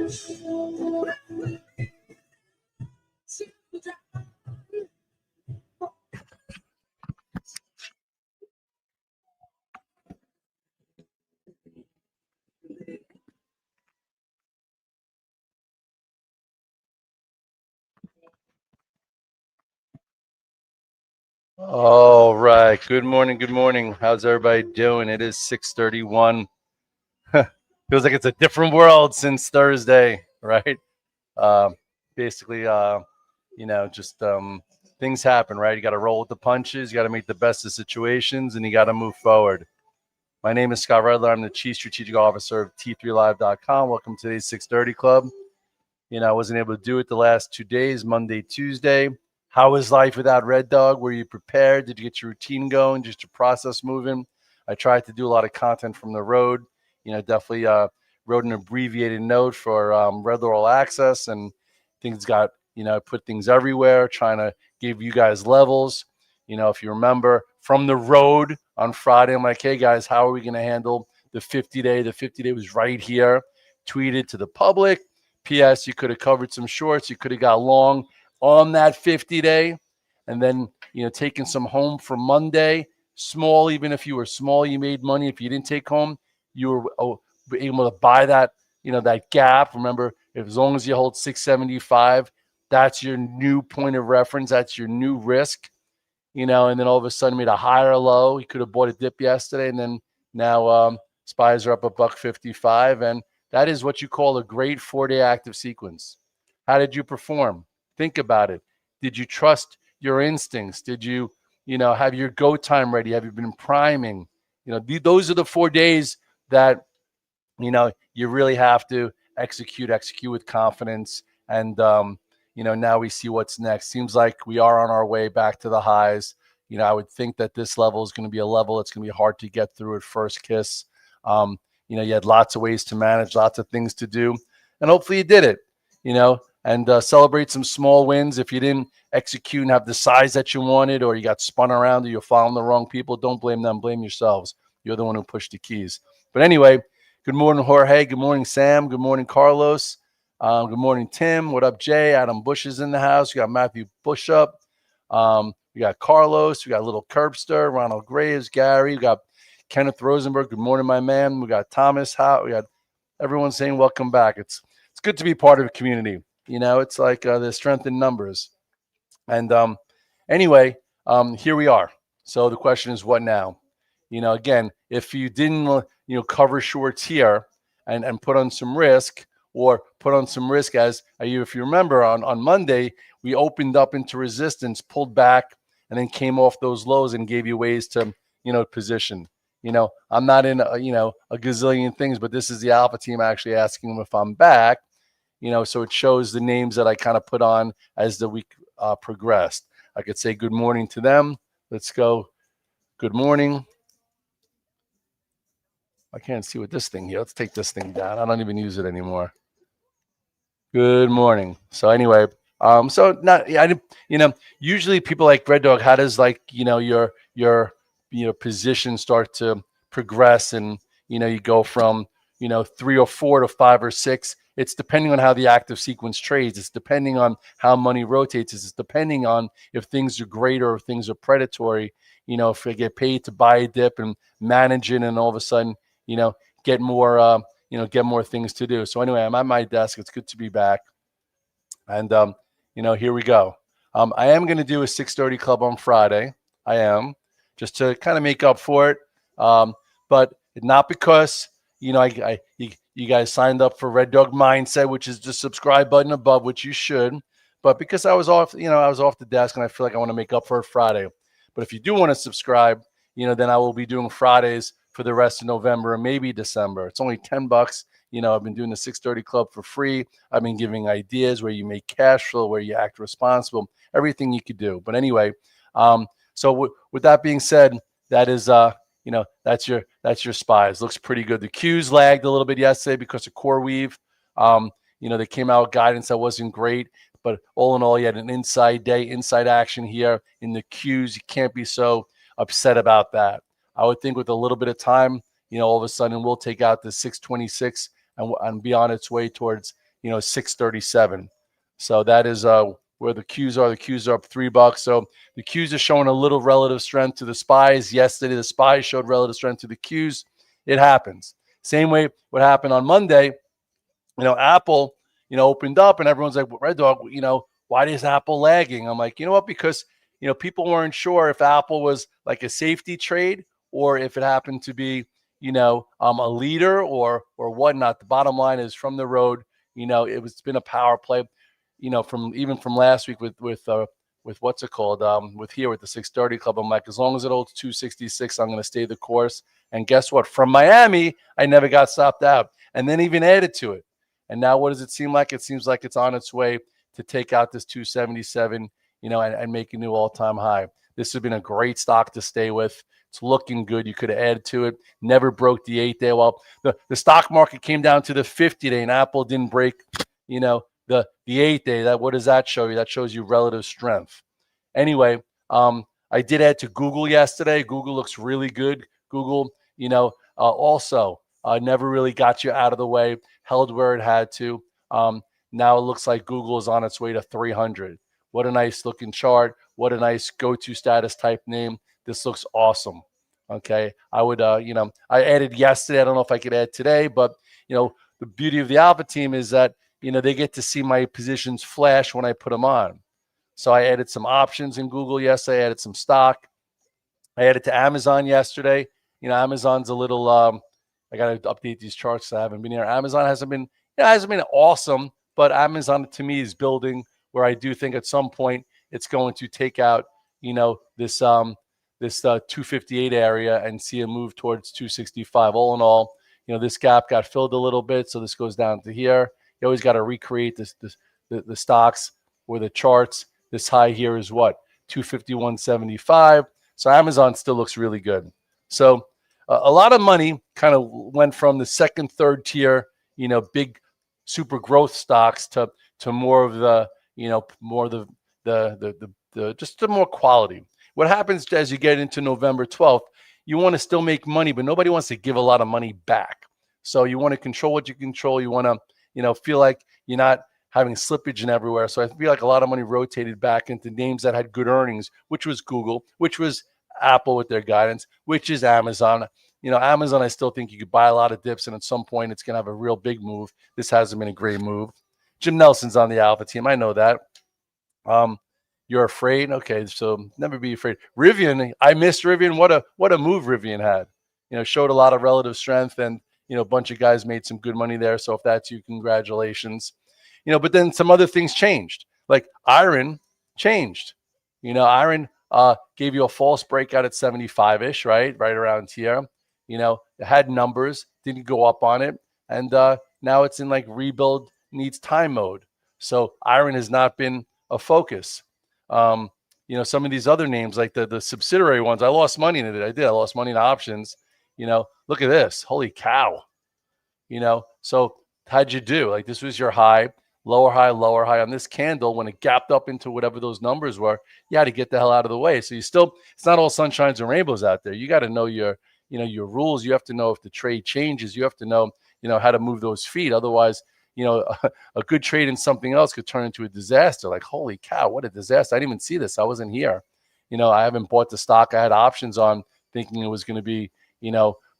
All right. Good morning. Good morning. How's everybody doing? It is 6:31. Feels like it's a different world since Thursday, right? Uh, basically, just things happen, right? You got to roll with the punches. You got to make the best of situations, and you got to move forward. My name is Scott Redler. I'm the Chief Strategic Officer of T3Live.com. Welcome to today's 6:30 Club. I wasn't able to do it the last 2 days, Monday, Tuesday. How was life without Red Dog? Were you prepared? Did you get your routine going? Just your process moving? I tried to do a lot of content from the road. Definitely wrote an abbreviated note for Redler All Access, and things got, put things everywhere, trying to give you guys levels. If you remember from the road on Friday, I'm like, hey guys, how are we going to handle the 50-day? The 50-day was right here, tweeted to the public. P.S. You could have covered some shorts. You could have got long on that 50-day, and then taking some home for Monday. Small, even if you were small, you made money. If you didn't take home, you were able to buy that that gap. Remember, as long as you hold 675, that's your new point of reference. That's your new risk. And then all of a sudden made a higher low. You could have bought a dip yesterday, and then now SPYs are up $1.55, and that is what you call a great 4-day active sequence. How did you perform? Think about it. Did you trust your instincts? Did you, have your go time ready? Have you been priming? Those are the 4 days that, you really have to execute with confidence. And, now we see what's next. Seems like we are on our way back to the highs. I would think that this level is going to be a level that's going to be hard to get through at first kiss. You had lots of ways to manage, lots of things to do, and hopefully you did it, and celebrate some small wins. If you didn't execute and have the size that you wanted, or you got spun around, or you're following the wrong people, don't blame them, blame yourselves. You're the one who pushed the keys. But anyway, good morning, Jorge. Good morning, Sam. Good morning, Carlos. Good morning, Tim. What up, Jay? Adam Bush is in the house. We got Matthew Bush up. We got Carlos. We got Little Curbster, Ronald Graves, Gary. We got Kenneth Rosenberg. Good morning, my man. We got Thomas. We got everyone saying welcome back. It's good to be part of a community. It's like there's strength in numbers. And anyway, here we are. So the question is, what now? Again, if you didn't, cover shorts here and put on some risk, or put on some risk if you remember on Monday, we opened up into resistance, pulled back, and then came off those lows and gave you ways to, position. I'm not in, a gazillion things, but this is the alpha team actually asking them if I'm back, so it shows the names that I kind of put on as the week progressed. I could say good morning to them. Let's go. Good morning. I can't see with this thing here. Let's take this thing down. I don't even use it anymore. Good morning. So anyway, so not, I didn't, usually people like Red Dog, how does your position start to progress, and, you go from, 3 or 4 to 5 or 6. It's depending on how the active sequence trades. It's depending on how money rotates. It's depending on if things are great or if things are predatory. If they get paid to buy a dip and manage it, and all of a sudden, get more, get more things to do. So anyway, I'm at my desk. It's good to be back. And, here we go. I am going to do a 6:30 club on Friday. I am, just to kind of make up for it. But not because, you guys signed up for Red Dog Mindset, which is the subscribe button above, which you should. But because I was off, I was off the desk, and I feel like I want to make up for it Friday. But if you do want to subscribe, then I will be doing Fridays for the rest of November and maybe December. It's only $10. I've been doing the 6:30 club for free. I've been giving ideas where you make cash flow, where you act responsible, everything you could do. But anyway, so with that being said, that is, that's your SPYs. Looks pretty good. The Qs lagged a little bit yesterday because of core weave. They came out with guidance that wasn't great, but all in all, you had an inside day, inside action here in the Qs. You can't be so upset about that. I would think with a little bit of time, all of a sudden we'll take out the 626 and be on its way towards, 637. So that is where the Qs are. The Qs are up $3. So the Qs are showing a little relative strength to the SPYs. Yesterday, the SPYs showed relative strength to the Qs. It happens. Same way what happened on Monday. Apple, opened up and everyone's like, Red Dog, why is Apple lagging? I'm like, you know what? Because, people weren't sure if Apple was like a safety trade or if it happened to be, a leader or whatnot. The bottom line is from the road, it's been a power play, from last week with what's it called? With the 630 Club. I'm like, as long as it holds 266, I'm going to stay the course. And guess what? From Miami, I never got stopped out and then even added to it. And now what does it seem like? It seems like it's on its way to take out this 277, and make a new all-time high. This has been a great stock to stay with. It's looking good. You could have added to it. Never broke the 8-day. Well, the stock market came down to the 50-day, and Apple didn't break, the 8-day. What does that show you? That shows you relative strength. Anyway, I did add to Google yesterday. Google looks really good. Google, also never really got you out of the way, held where it had to. Now it looks like Google is on its way to 300. What a nice looking chart. What a nice go-to status type name. This looks awesome. Okay. I would, I added yesterday. I don't know if I could add today, but, the beauty of the Alpha team is that, they get to see my positions flash when I put them on. So I added some options in Google yesterday. I added some stock. I added to Amazon yesterday. Amazon's a little, I got to update these charts. I haven't been here. Amazon hasn't been awesome, but Amazon to me is building where I do think at some point it's going to take out, this 258 area and see a move towards 265. All in all, this gap got filled a little bit. So this goes down to here. You always got to recreate the stocks or the charts. This high here is what? 251.75. So Amazon still looks really good. So a lot of money kind of went from the second, third tier, big super growth stocks to more of the, more of the just the more quality. What happens as you get into November 12th, you want to still make money, but nobody wants to give a lot of money back. So you want to control what you control. You want to, feel like you're not having slippage in everywhere. So I feel like a lot of money rotated back into names that had good earnings, which was Google, which was Apple with their guidance, which is Amazon. Amazon, I still think you could buy a lot of dips, and at some point it's going to have a real big move. This hasn't been a great move. Jim Nelson's on the Alpha team. I know that. You're afraid? Okay, so never be afraid. Rivian, I missed Rivian. What a move Rivian had. Showed a lot of relative strength, and a bunch of guys made some good money there. So if that's you, congratulations. But then some other things changed. Like iron changed. Iron gave you a false breakout at 75-ish, right around here. It had numbers, didn't go up on it, and now it's in like rebuild needs time mode. So iron has not been a focus. Some of these other names, like the subsidiary ones, I lost money in it. I lost money in options. Look at this. Holy cow. So how'd you do? Like this was your high, lower high on this candle. When it gapped up into whatever those numbers were, you had to get the hell out of the way. So it's not all sunshines and rainbows out there. You got to know your rules. You have to know if the trade changes. You have to know, how to move those feet. Otherwise, a good trade in something else could turn into a disaster. Like, holy cow, what a disaster. I didn't even see this. I wasn't here. I haven't bought the stock I had options on thinking it was going to be,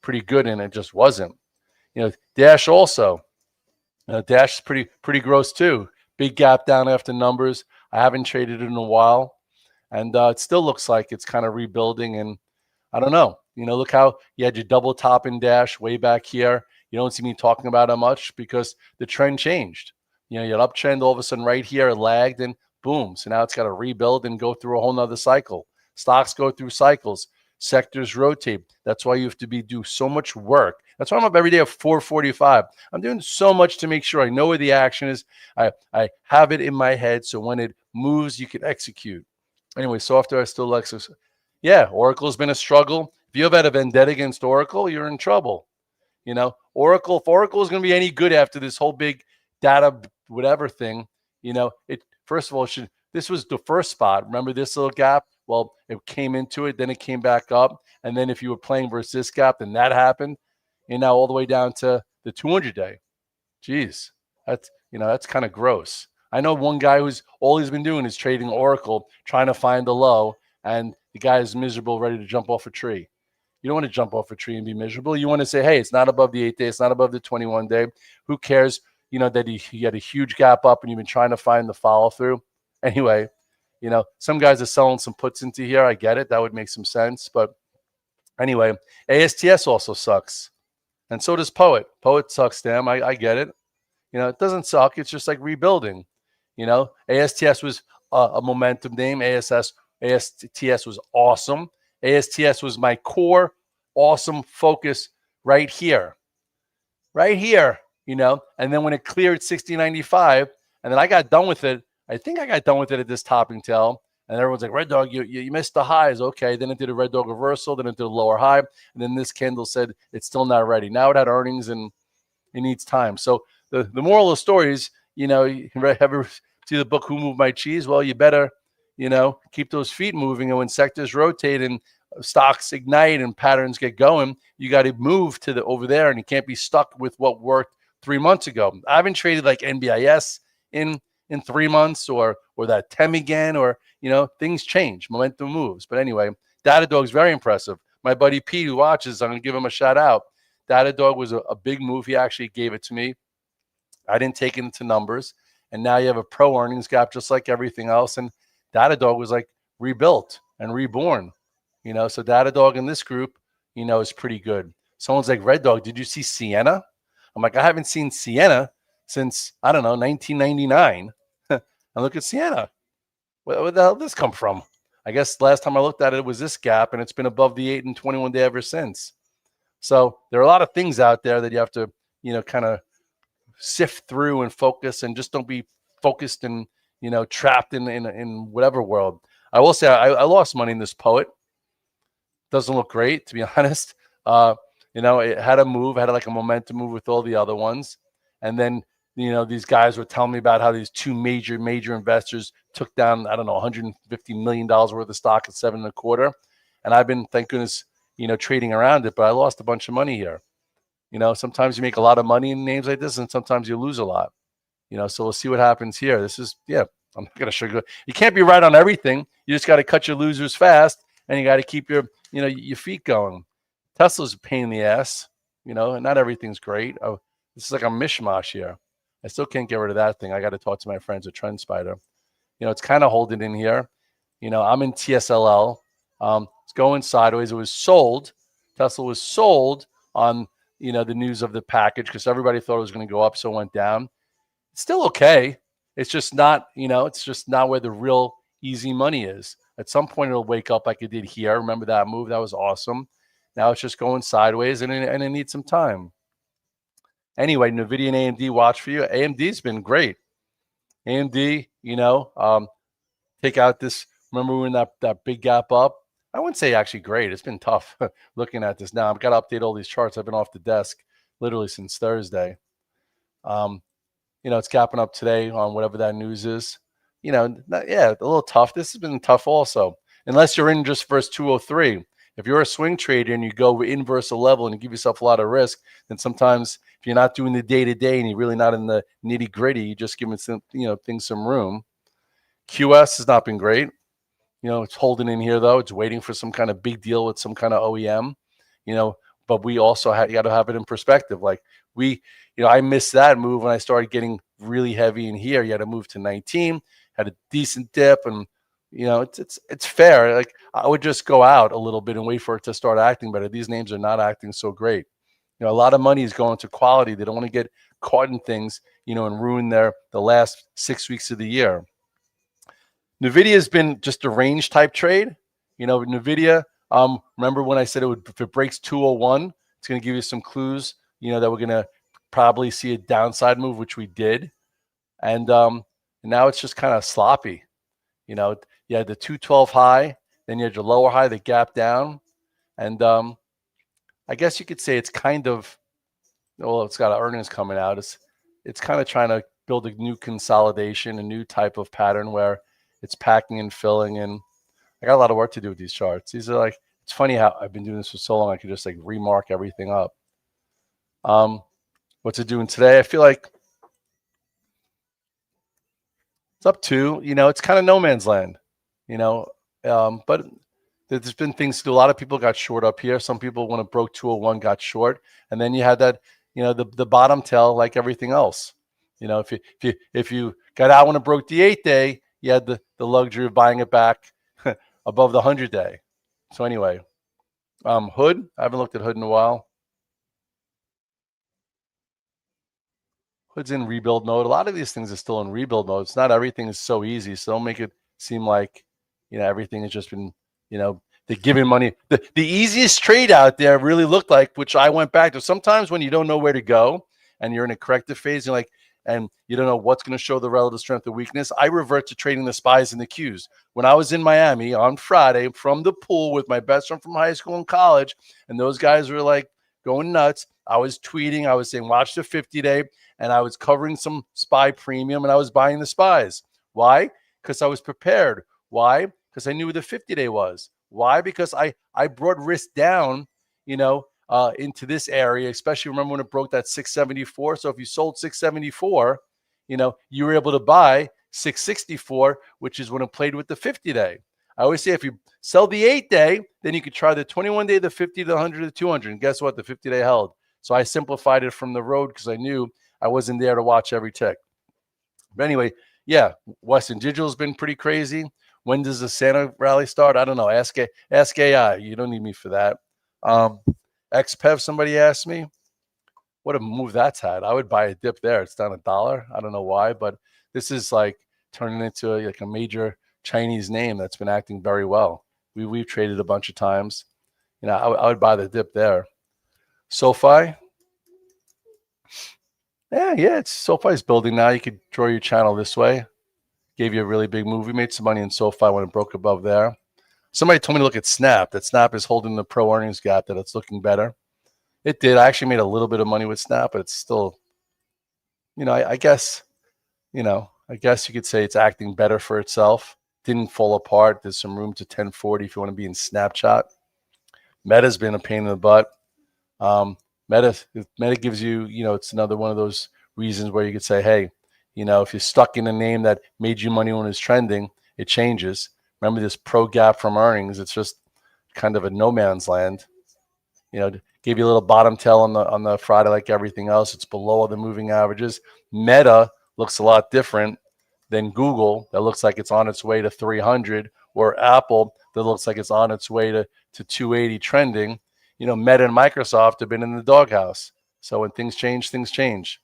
pretty good, and it just wasn't. Dash also. Dash is pretty gross too. Big gap down after numbers. I haven't traded it in a while, and it still looks like it's kind of rebuilding. And I don't know. Look how you had your double top in Dash way back here. You don't see me talking about it much because the trend changed. You had uptrend all of a sudden right here, it lagged, and boom. So now it's got to rebuild and go through a whole nother cycle. Stocks go through cycles. Sectors rotate. That's why you have to do so much work. That's why I'm up every day at 4:45. I'm doing so much to make sure I know where the action is. I have it in my head, so when it moves, you can execute. Anyway, software I still like. Yeah, Oracle's been a struggle. If you have had a vendetta against Oracle, you're in trouble. Oracle, if Oracle is going to be any good after this whole big data whatever thing, it first of all this was the first spot. Remember this little gap? Well, it came into it, then it came back up, and then if you were playing versus this gap, then that happened, and now all the way down to the 200-day. Jeez, That's kind of gross. I know one guy who's all he's been doing is trading Oracle, trying to find the low, and the guy is miserable, ready to jump off a tree. You don't want to jump off a tree and be miserable. You want to say, hey, it's not above the 8 day, it's not above the 21 day. Who cares? That he had a huge gap up and you've been trying to find the follow through. Anyway, some guys are selling some puts into here. I get it. That would make some sense. But anyway, ASTS also sucks. And so does Poet. Poet sucks, damn. I get it. It doesn't suck. It's just like rebuilding. ASTS was a momentum name. ASTS was awesome. ASTS was my core awesome focus right here. Right here, And then when it cleared 60.95, and then I got done with it. I think I got done with it at this topping tail. And everyone's like, Red Dog, you missed the highs. Okay. Then it did a Red Dog reversal. Then it did a lower high. And then this candle said it's still not ready. Now it had earnings and it needs time. So the moral of the story is, you ever see the book Who Moved My Cheese? Well, you better, keep those feet moving. And when sectors rotate and stocks ignite and patterns get going, you got to move to the over there, and you can't be stuck with what worked 3 months ago. I haven't traded like NBIS in 3 months or that TEM again, or things change, momentum moves. But anyway, Datadog's very impressive. My buddy Pete, who watches, I'm gonna give him a shout out. Datadog was a big move. He actually gave it to me. I didn't take it into numbers, and now you have a pro earnings gap just like everything else. And Datadog was like rebuilt and reborn. So Datadog in this group, is pretty good. Someone's like, Red Dog, did you see Sienna? I'm like, I haven't seen Sienna since, I don't know, 1999. And look at Sienna. Where the hell did this come from? I guess last time I looked at it, it was this gap, and it's been above the 8 and 21 day ever since. So there are a lot of things out there that you have to, kind of sift through and focus, and just don't be focused and, trapped in whatever world. I will say I lost money in this Poet. Doesn't look great, to be honest. It had a move, had like a momentum move with all the other ones. And then, these guys were telling me about how these two major investors took down, I don't know, $150 million worth of stock at 7.25. And I've been, thank goodness, trading around it, but I lost a bunch of money here. Sometimes you make a lot of money in names like this, and sometimes you lose a lot. So we'll see what happens here. This is, I'm not going to sugarcoat. You can't be right on everything. You just got to cut your losers fast, and you got to keep your feet going. Tesla's a pain in the ass, and not everything's great. Oh, this is like a mishmash here. I still can't get rid of that thing. I got to talk to my friends at Trend Spider. It's kind of holding in here. I'm in TSLL. It's going sideways. It was sold. Tesla was sold on, the news of the package because everybody thought it was going to go up, so it went down. It's still okay. It's just not, it's just not where the real easy money is. At some point, it'll wake up like it did here. Remember that move? That was awesome. Now it's just going sideways, and it needs some time. Anyway, Nvidia and AMD, watch for you. AMD's been great. AMD, take out this. Remember when that big gap up? I wouldn't say actually great. It's been tough looking at this now. I've got to update all these charts. I've been off the desk literally since Thursday. It's gapping up today on whatever that news is. A little tough. This has been tough also, unless you're in just first 203. If you're a swing trader and you go inverse a level and you give yourself a lot of risk, then sometimes if you're not doing the day-to-day and you're really not in the nitty-gritty, you just giving some, things some room. QS has not been great. It's holding in here, though. It's waiting for some kind of big deal with some kind of OEM, but we also got to have it in perspective. Like I missed that move when I started getting really heavy in here. You had to move to 19, had a decent dip, and it's fair. Like I would just go out a little bit and wait for it to start acting better. These names are not acting so great. A lot of money is going to quality. They don't want to get caught in things, and ruin the last 6 weeks of the year. Nvidia has been just a range type trade. Nvidia. Remember when I said if it breaks 201, it's going to give you some clues. That we're going to probably see a downside move, which we did, and now it's just kind of sloppy. You had the 212 high, then you had your lower high, the gap down, and I guess you could say it's kind of, it's got earnings coming out. It's kind of trying to build a new consolidation, a new type of pattern where it's packing and filling. And I got a lot of work to do with these charts. These are like, it's funny how I've been doing this for so long. I could just like remark everything up. What's it doing today? I feel like It's up to, it's kind of no man's land, you know. But there's been things to do. A lot of people got short up here. Some people, when it broke 201, got short, and then you had that, the bottom tail, like everything else. If you got out when it broke the 8 day, you had the luxury of buying it back above the 100 day. So anyway, Hood. I haven't looked at Hood in a while. Hood's in rebuild mode. A lot of these things are still in rebuild mode. It's not everything is so easy. So don't make it seem like, everything has just been, the giving money. The easiest trade out there really looked like, which I went back to. Sometimes when you don't know where to go and you're in a corrective phase, and you don't know what's going to show the relative strength or weakness, I revert to trading the spies and the Qs. When I was in Miami on Friday from the pool with my best friend from high school and college, and those guys were like going nuts, I was tweeting, I was saying, watch the 50-day, and I was covering some SPY premium, and I was buying the SPYs. Why? Because I was prepared. Why? Because I knew where the 50-day was. Why? Because I brought risk down, into this area, especially remember when it broke that 674. So if you sold 674, you were able to buy 664, which is when it played with the 50-day. I always say if you sell the 8-day, then you could try the 21-day, the 50, the 100, the 200. And guess what? The 50-day held. So I simplified it from the road because I knew I wasn't there to watch every tick. But anyway, yeah, Western Digital's been pretty crazy. When does the Santa rally start? I don't know. Ask AI. You don't need me for that. XPEV, somebody asked me. What a move that's had. I would buy a dip there. It's down $1. I don't know why, but this is like turning into a major Chinese name that's been acting very well. We've traded a bunch of times. I would buy the dip there. SoFi. Yeah, SoFi's building now. You could draw your channel this way. Gave you a really big move. We made some money in SoFi when it broke above there. Somebody told me to look at Snap. That Snap is holding the pro earnings gap, that it's looking better. It did. I actually made a little bit of money with Snap, but it's still, I guess you could say it's acting better for itself. Didn't fall apart. There's some room to 1040 if you want to be in Snapchat. Meta's been a pain in the butt. Meta gives you, it's another one of those reasons where you could say, hey, if you're stuck in a name that made you money when it's trending, it changes. Remember this pro gap from earnings. It's just kind of a no man's land. Gave you a little bottom tail on the Friday like everything else. It's below the moving averages. Meta looks a lot different than Google. That looks like it's on its way to 300, or Apple that looks like it's on its way to 280 trending. Meta and Microsoft have been in the doghouse. So when things change, things change.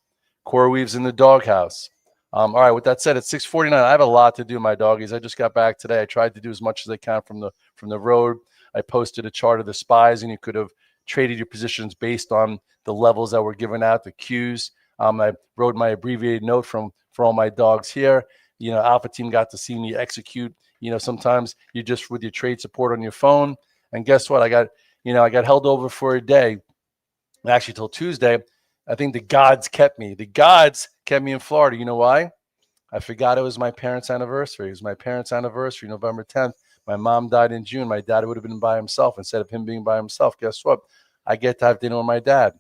CoreWeave's in the doghouse. All right, with that said, it's 6:49. I have a lot to do, my doggies. I just got back today. I tried to do as much as I can from the road. I posted a chart of the SPYs, and you could have traded your positions based on the levels that were given out, the Qs. I wrote my abbreviated note for all my dogs here. Alpha Team got to see me execute. Sometimes you just with your trade support on your phone. And guess what? I got held over for a day, actually till Tuesday. I think the gods kept me. The gods kept me in Florida. You know why? I forgot it was my parents' anniversary. It was my parents' anniversary, November 10th. My mom died in June. My dad would have been by himself. Instead of him being by himself, guess what? I get to have dinner with my dad.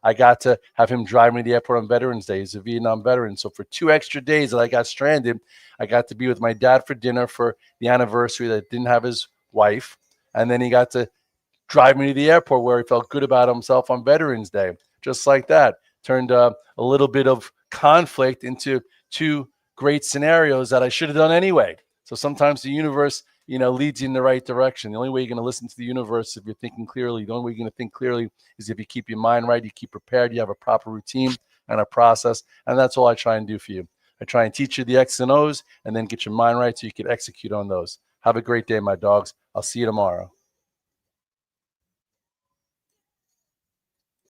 I got to have him drive me to the airport on Veterans Day. He's a Vietnam veteran. So for 2 extra days that I got stranded, I got to be with my dad for dinner for the anniversary that didn't have his wife. And then he got to drive me to the airport where he felt good about himself on Veterans Day. Just like that. Turned a little bit of conflict into 2 great scenarios that I should have done anyway. So sometimes the universe, leads you in the right direction. The only way you're going to listen to the universe if you're thinking clearly. The only way you're going to think clearly is if you keep your mind right, you keep prepared, you have a proper routine and a process. And that's all I try and do for you. I try and teach you the X and O's and then get your mind right so you can execute on those. Have a great day, my dogs. I'll see you tomorrow.